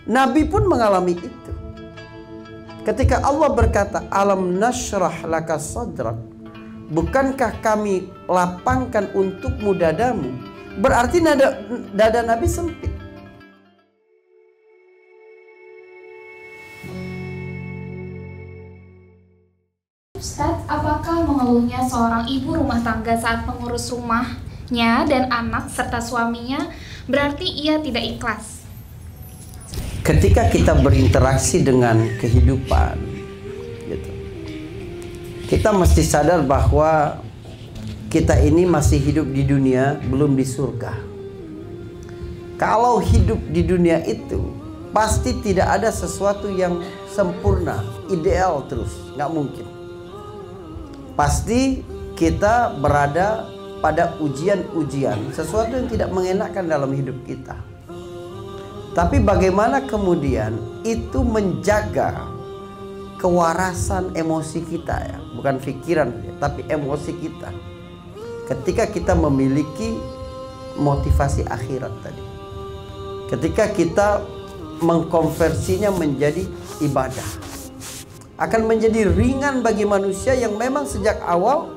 Nabi pun mengalami itu. Ketika Allah berkata, alam nashrah laka sadrak, bukankah kami lapangkan untukmu dadamu? Berarti dada Nabi sempit. Ustadz, apakah mengeluhnya seorang ibu rumah tangga saat mengurus rumahnya dan anak serta suaminya berarti ia tidak ikhlas? Ketika kita berinteraksi dengan kehidupan, gitu, kita mesti sadar bahwa kita ini masih hidup di dunia, belum di surga. Kalau hidup di dunia itu, pasti tidak ada sesuatu yang sempurna, ideal terus, nggak mungkin. Pasti kita berada pada ujian-ujian, sesuatu yang tidak mengenakan dalam hidup kita. Tapi bagaimana kemudian itu menjaga kewarasan emosi kita, ya, bukan pikiran, tapi emosi kita. Ketika kita memiliki motivasi akhirat tadi, ketika kita mengkonversinya menjadi ibadah, akan menjadi ringan bagi manusia yang memang sejak awal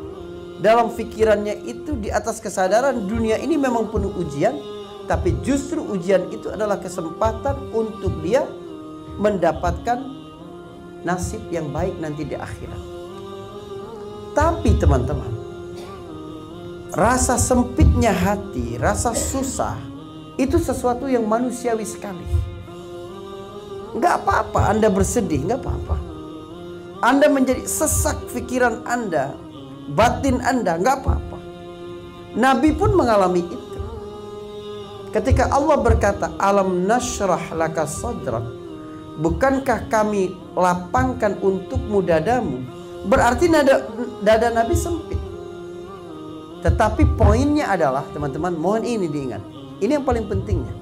dalam pikirannya itu di atas kesadaran dunia ini memang penuh ujian. Tapi justru ujian itu adalah kesempatan untuk dia mendapatkan nasib yang baik nanti di akhirat. Tapi teman-teman, rasa sempitnya hati, rasa susah, itu sesuatu yang manusiawi sekali. Nggak apa-apa Anda bersedih, nggak apa-apa. Anda menjadi sesak pikiran Anda, batin Anda, nggak apa-apa. Nabi pun mengalami itu. Ketika Allah berkata, alam nashrah laka sadrak, bukankah kami lapangkan untukmu dadamu? Berarti dada Nabi sempit. Tetapi poinnya adalah, teman-teman, mohon ini diingat. Ini yang paling pentingnya.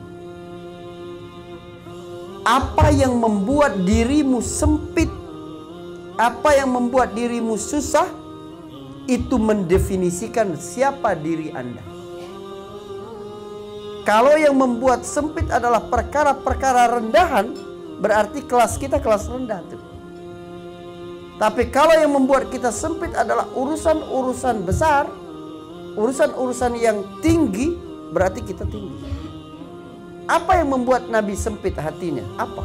Apa yang membuat dirimu sempit, apa yang membuat dirimu susah, itu mendefinisikan siapa diri Anda. Kalau yang membuat sempit adalah perkara-perkara rendahan, berarti kelas kita kelas rendah tuh. Tapi kalau yang membuat kita sempit adalah urusan-urusan besar, urusan-urusan yang tinggi, berarti kita tinggi. Apa yang membuat Nabi sempit hatinya? Apa?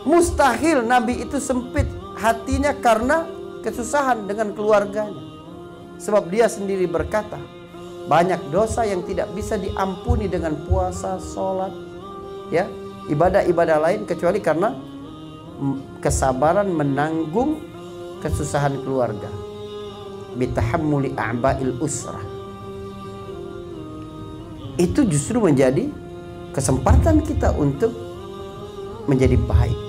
Mustahil Nabi itu sempit hatinya karena kesusahan dengan keluarganya. Sebab dia sendiri berkata, banyak dosa yang tidak bisa diampuni dengan puasa, sholat, ya, ibadah-ibadah lain kecuali karena kesabaran menanggung kesusahan keluarga. Bitahammuli a'ba'il usrah. Itu justru menjadi kesempatan kita untuk menjadi baik,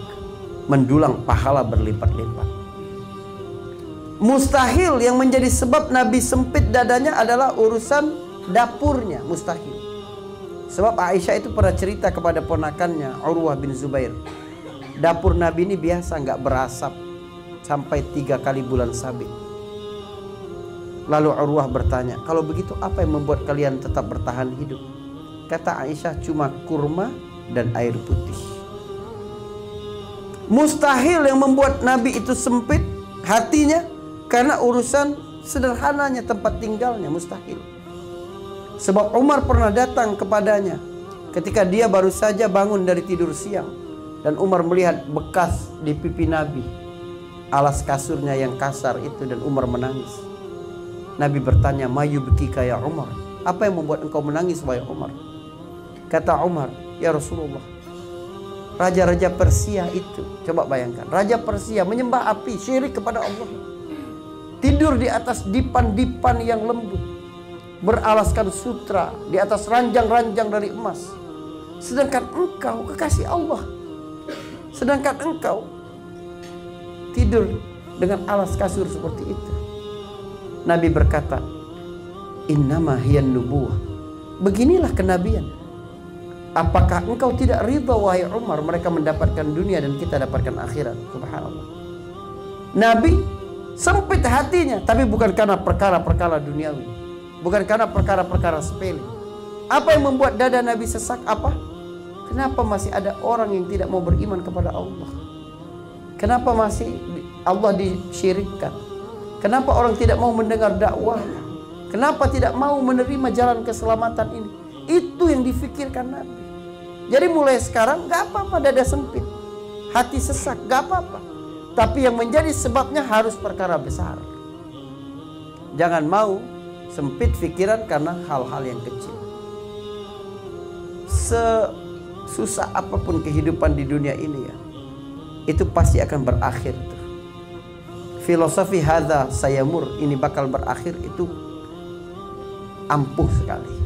mendulang pahala berlipat-lipat. Mustahil yang menjadi sebab Nabi sempit dadanya adalah urusan dapurnya, mustahil. Sebab Aisyah itu pernah cerita kepada ponakannya Urwah bin Zubair, dapur Nabi ini biasa nggak berasap sampai 3 kali bulan sabit. Lalu Urwah bertanya, kalau begitu apa yang membuat kalian tetap bertahan hidup? Kata Aisyah, cuma kurma dan air putih. Mustahil yang membuat Nabi itu sempit hatinya karena urusan sederhananya tempat tinggalnya, mustahil. Sebab Umar pernah datang kepadanya ketika dia baru saja bangun dari tidur siang. Dan Umar melihat bekas di pipi Nabi, alas kasurnya yang kasar itu, dan Umar menangis. Nabi bertanya, mayubkika ya Umar, apa yang membuat engkau menangis wahai Umar? Kata Umar, ya Rasulullah, raja-raja Persia itu, coba bayangkan, raja Persia menyembah api, syirik kepada Allah. Tidur di atas dipan-dipan yang lembut, beralaskan sutra, di atas ranjang-ranjang dari emas. Sedangkan engkau kekasih Allah, sedangkan engkau tidur dengan alas kasur seperti itu. Nabi berkata, innama hiyan nubuwah, beginilah kenabian. Apakah engkau tidak ridha wahai Umar mereka mendapatkan dunia dan kita dapatkan akhirat? Subhanallah. Nabi sempit hatinya, tapi bukan karena perkara-perkara duniawi, bukan karena perkara-perkara sepele. Apa yang membuat dada Nabi sesak? Apa? Kenapa masih ada orang yang tidak mau beriman kepada Allah? Kenapa masih Allah disyirikkan? Kenapa orang tidak mau mendengar dakwahnya? Kenapa tidak mau menerima jalan keselamatan ini? Itu yang difikirkan Nabi. Jadi mulai sekarang gak apa-apa dada sempit, hati sesak, gak apa-apa. Tapi yang menjadi sebabnya harus perkara besar. Jangan mau sempit pikiran karena hal-hal yang kecil. Sesusah apapun kehidupan di dunia ini ya, itu pasti akan berakhir tuh. Filosofi hadza sayamur, ini bakal berakhir, itu ampuh sekali.